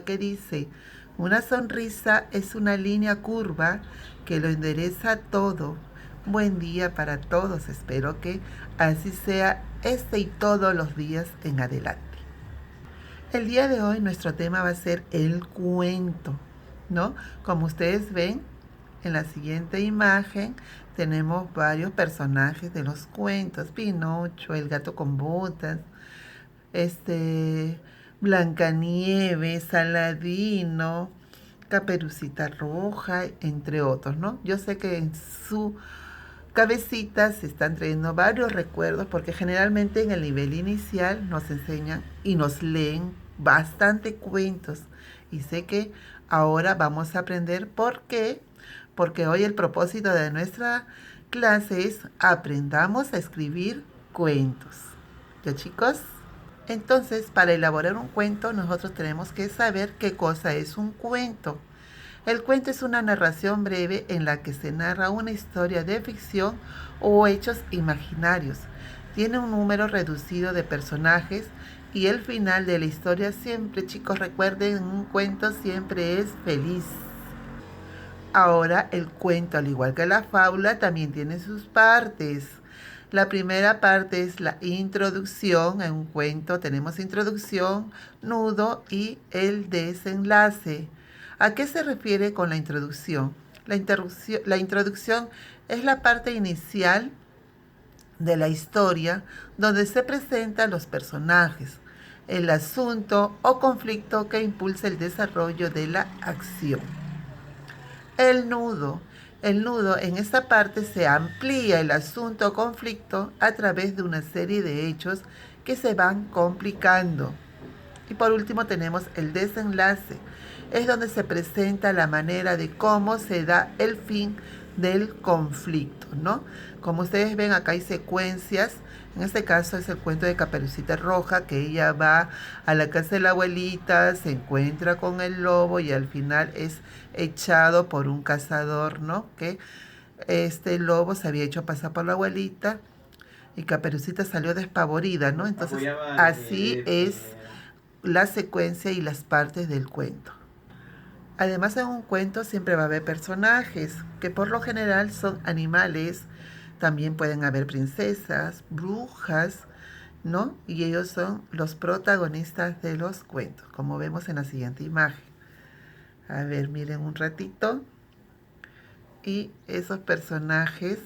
que dice, una sonrisa es una línea curva que lo endereza todo. Buen día para todos, espero que así sea este y todos los días en adelante. El día de hoy nuestro tema va a ser el cuento, ¿no? Como ustedes ven en la siguiente imagen, tenemos varios personajes de los cuentos: Pinocho, el gato con botas, este, Blancanieves, Aladino, Caperucita Roja, entre otros, ¿no? Yo sé que en su cabecita se están trayendo varios recuerdos porque generalmente en el nivel inicial nos enseñan y nos leen bastante cuentos. Y sé que ahora vamos a aprender por qué, porque hoy el propósito de nuestra clase es aprendamos a escribir cuentos. ¿Ya, chicos? Entonces, para elaborar un cuento, nosotros tenemos que saber qué cosa es un cuento. El cuento es una narración breve en la que se narra una historia de ficción o hechos imaginarios. Tiene un número reducido de personajes y el final de la historia siempre, chicos, recuerden, un cuento siempre es feliz. Ahora, el cuento, al igual que la fábula, también tiene sus partes. La primera parte es la introducción. En un cuento tenemos introducción, nudo y el desenlace. ¿A qué se refiere con la introducción? La introducción es la parte inicial de la historia donde se presentan los personajes, el asunto o conflicto que impulsa el desarrollo de la acción. El nudo. El nudo, en esta parte se amplía el asunto o conflicto a través de una serie de hechos que se van complicando. Y por último tenemos el desenlace. Es donde se presenta la manera de cómo se da el fin del conflicto, ¿no? Como ustedes ven, acá hay secuencias. En este caso es el cuento de Caperucita Roja, que ella va a la casa de la abuelita, se encuentra con el lobo y al final es echado por un cazador, ¿no? Que este lobo se había hecho pasar por la abuelita y Caperucita salió despavorida, ¿no? Entonces, así es la secuencia y las partes del cuento. Además, en un cuento siempre va a haber personajes que por lo general son animales. También pueden haber princesas, brujas, ¿no? Y ellos son los protagonistas de los cuentos, como vemos en la siguiente imagen. A ver, miren un ratito. Y esos personajes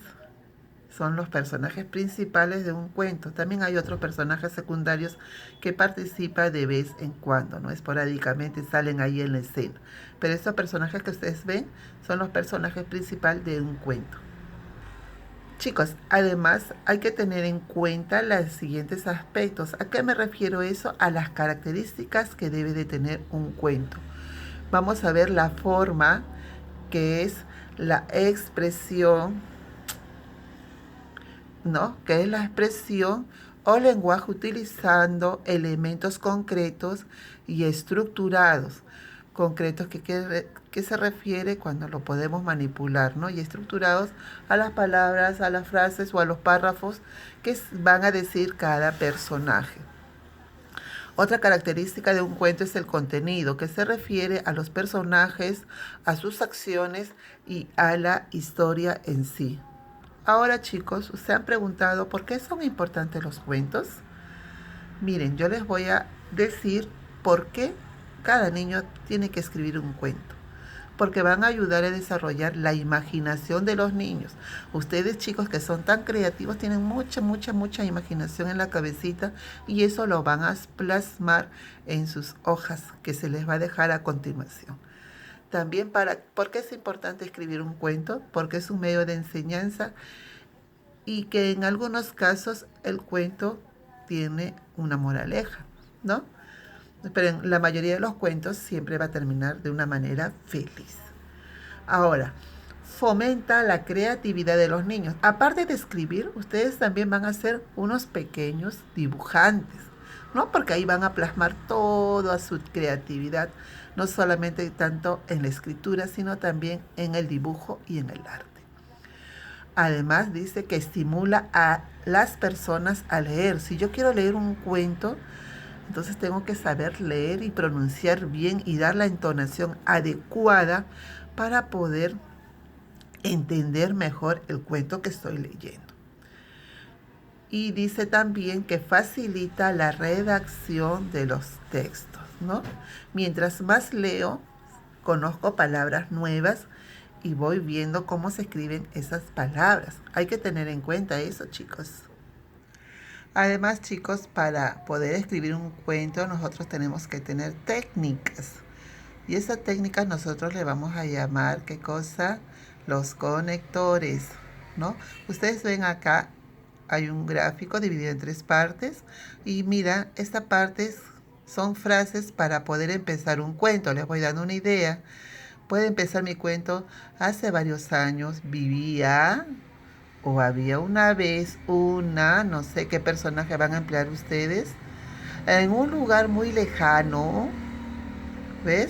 son los personajes principales de un cuento. También hay otros personajes secundarios que participan de vez en cuando, ¿no? Esporádicamente salen ahí en la escena. Pero estos personajes que ustedes ven son los personajes principales de un cuento. Chicos, además hay que tener en cuenta los siguientes aspectos. ¿A qué me refiero eso? A las características que debe de tener un cuento. Vamos a ver la forma, que es la expresión, ¿no? Que es la expresión o lenguaje utilizando elementos concretos y estructurados. Concretos que se refiere cuando lo podemos manipular, ¿no? Y estructurados a las palabras, a las frases o a los párrafos que van a decir cada personaje. Otra característica de un cuento es el contenido, que se refiere a los personajes, a sus acciones y a la historia en sí. Ahora, chicos, ¿se han preguntado por qué son importantes los cuentos? Miren, yo les voy a decir por qué cada niño tiene que escribir un cuento. Porque van a ayudar a desarrollar la imaginación de los niños. Ustedes, chicos, que son tan creativos, tienen mucha imaginación en la cabecita y eso lo van a plasmar en sus hojas que se les va a dejar a continuación. También ¿por qué es importante escribir un cuento? Porque es un medio de enseñanza y que en algunos casos el cuento tiene una moraleja, ¿no? Pero en la mayoría de los cuentos siempre va a terminar de una manera feliz. Ahora, fomenta la creatividad de los niños. Aparte de escribir, ustedes también van a ser unos pequeños dibujantes, ¿no? Porque ahí van a plasmar toda su creatividad, no solamente tanto en la escritura, sino también en el dibujo y en el arte. Además, dice que estimula a las personas a leer. Si yo quiero leer un cuento, Entonces tengo que saber leer y pronunciar bien y dar la entonación adecuada para poder entender mejor el cuento que estoy leyendo. Y dice también que facilita la redacción de los textos, ¿no? Mientras más leo, conozco palabras nuevas y voy viendo cómo se escriben esas palabras. Hay que tener en cuenta eso, chicos. Además, chicos, para poder escribir un cuento, nosotros tenemos que tener técnicas. Y esa técnica nosotros le vamos a llamar, ¿qué cosa? Los conectores, ¿no? Ustedes ven acá, hay un gráfico dividido en 3 partes. Y mira, esta parte son frases para poder empezar un cuento. Les voy dando una idea. Puede empezar mi cuento. Hace varios años vivía o había una vez una, no sé qué personaje van a emplear ustedes, en un lugar muy lejano, ¿ves?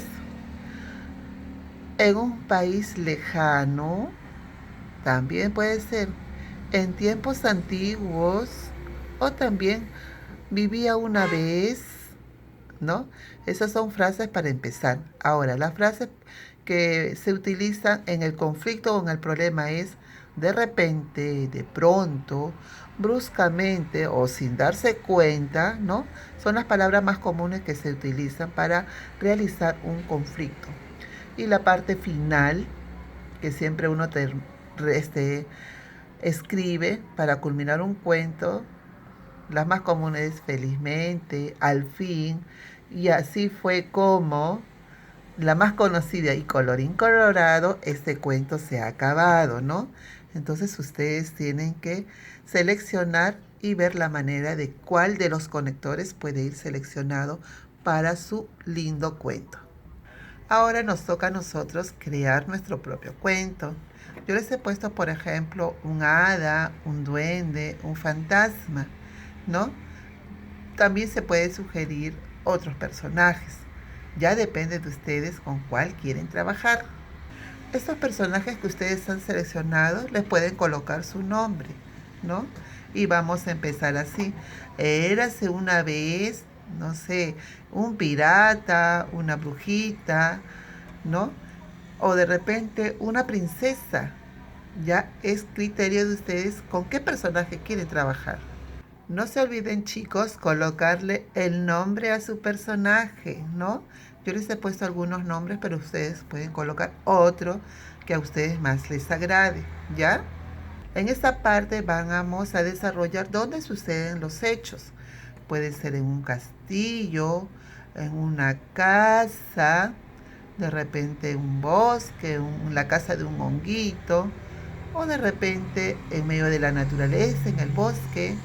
En un país lejano, también puede ser en tiempos antiguos, o también vivía una vez, ¿no? Esas son frases para empezar. Ahora, las frases que se utilizan en el conflicto o en el problema es de repente, de pronto, bruscamente o sin darse cuenta, ¿no? Son las palabras más comunes que se utilizan para realizar un conflicto. Y la parte final, que siempre uno escribe para culminar un cuento, las más comunes, felizmente, al fin, y así fue como la más conocida y colorín colorado, este cuento se ha acabado, ¿no? Entonces ustedes tienen que seleccionar y ver la manera de cuál de los conectores puede ir seleccionado para su lindo cuento. Ahora nos toca a nosotros crear nuestro propio cuento. Yo les he puesto, por ejemplo, un hada, un duende, un fantasma, ¿no? También se puede sugerir otros personajes. Ya depende de ustedes con cuál quieren trabajar. Estos personajes que ustedes han seleccionado les pueden colocar su nombre, ¿no? Y vamos a empezar así. Érase una vez, no sé, un pirata, una brujita, ¿no? O de repente una princesa. Ya es criterio de ustedes con qué personaje quieren trabajar. No se olviden, chicos, colocarle el nombre a su personaje, ¿no? Yo les he puesto algunos nombres, pero ustedes pueden colocar otro que a ustedes más les agrade, ¿ya? En esta parte vamos a desarrollar dónde suceden los hechos. Puede ser en un castillo, en una casa, de repente en un bosque, en la casa de un honguito, o de repente en medio de la naturaleza, en el bosque.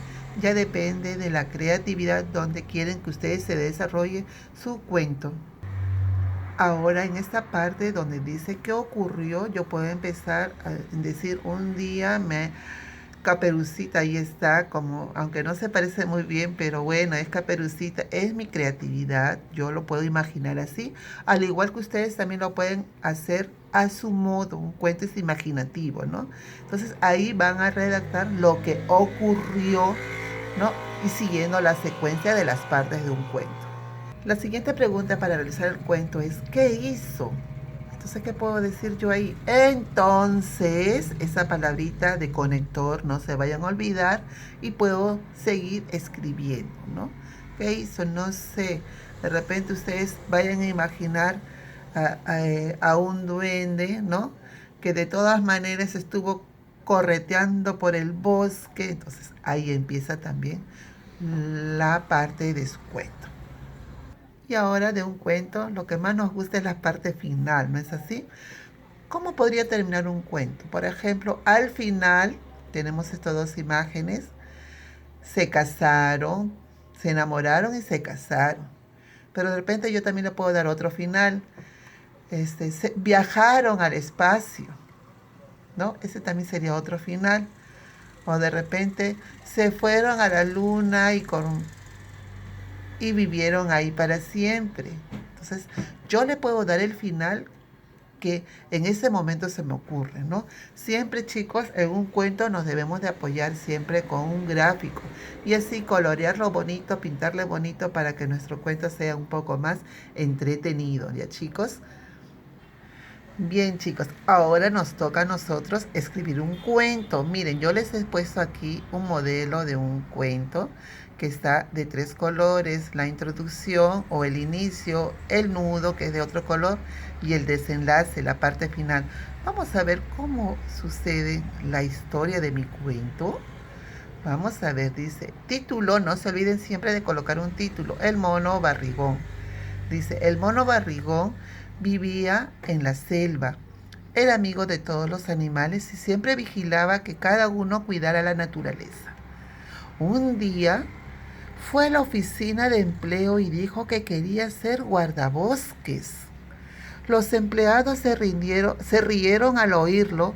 Ya depende de la creatividad donde quieren que ustedes se desarrolle su cuento. Ahora en esta parte donde dice qué ocurrió, yo puedo empezar a decir un día Caperucita, ahí está, como, aunque no se parece muy bien, pero bueno, es Caperucita, es mi creatividad, yo lo puedo imaginar así, al igual que ustedes también lo pueden hacer a su modo, un cuento es imaginativo, ¿no? Entonces ahí van a redactar lo que ocurrió, ¿no? Y siguiendo la secuencia de las partes de un cuento. La siguiente pregunta para realizar el cuento es, ¿qué hizo? Entonces, ¿qué puedo decir yo ahí? Entonces, esa palabrita de conector no se vayan a olvidar y puedo seguir escribiendo, ¿no? ¿Qué hizo? No sé. De repente ustedes vayan a imaginar a un duende, ¿no? Que de todas maneras estuvo correteando por el bosque. Entonces, ahí empieza también la parte de su cuento. Y ahora de un cuento, lo que más nos gusta es la parte final, ¿no es así? ¿Cómo podría terminar un cuento? Por ejemplo, al final tenemos estas dos imágenes. Se casaron, se enamoraron y se casaron. Pero de repente yo también le puedo dar otro final. Viajaron al espacio, ¿no? Ese también sería otro final. O de repente se fueron a la luna y vivieron ahí para siempre. Entonces, yo le puedo dar el final que en ese momento se me ocurre, ¿no? Siempre, chicos, en un cuento nos debemos de apoyar siempre con un gráfico y así colorearlo bonito, pintarle bonito para que nuestro cuento sea un poco más entretenido, ¿ya, chicos? Bien, chicos, ahora nos toca a nosotros escribir un cuento. Miren, yo les he puesto aquí un modelo de un cuento que está de 3 colores: la introducción o el inicio, el nudo, que es de otro color, y el desenlace, la parte final. Vamos a ver cómo sucede la historia de mi cuento. Vamos a ver, dice, título, no se olviden siempre de colocar un título: El mono barrigón. Dice, el mono barrigón vivía en la selva. Era amigo de todos los animales y siempre vigilaba que cada uno cuidara la naturaleza. Un día fue a la oficina de empleo y dijo que quería ser guardabosques. Los empleados se rieron al oírlo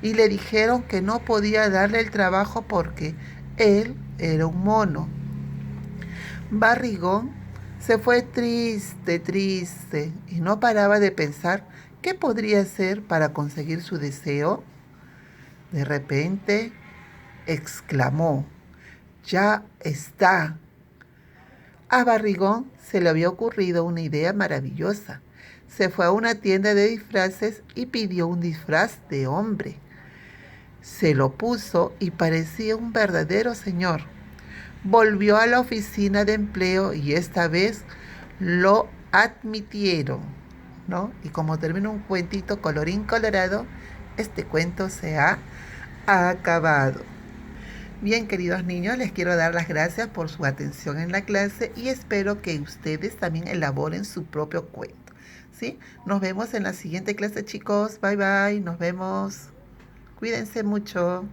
y le dijeron que no podía darle el trabajo porque él era un mono. Barrigón se fue triste, y no paraba de pensar qué podría hacer para conseguir su deseo. De repente exclamó, ¡ya está! A Barrigón se le había ocurrido una idea maravillosa. Se fue a una tienda de disfraces y pidió un disfraz de hombre. Se lo puso y parecía un verdadero señor. Volvió a la oficina de empleo y esta vez lo admitieron, ¿no? Y como termina un cuentito colorín colorado, este cuento se ha acabado. Bien, queridos niños, les quiero dar las gracias por su atención en la clase y espero que ustedes también elaboren su propio cuento, ¿sí? Nos vemos en la siguiente clase, chicos. Bye, bye. Nos vemos. Cuídense mucho.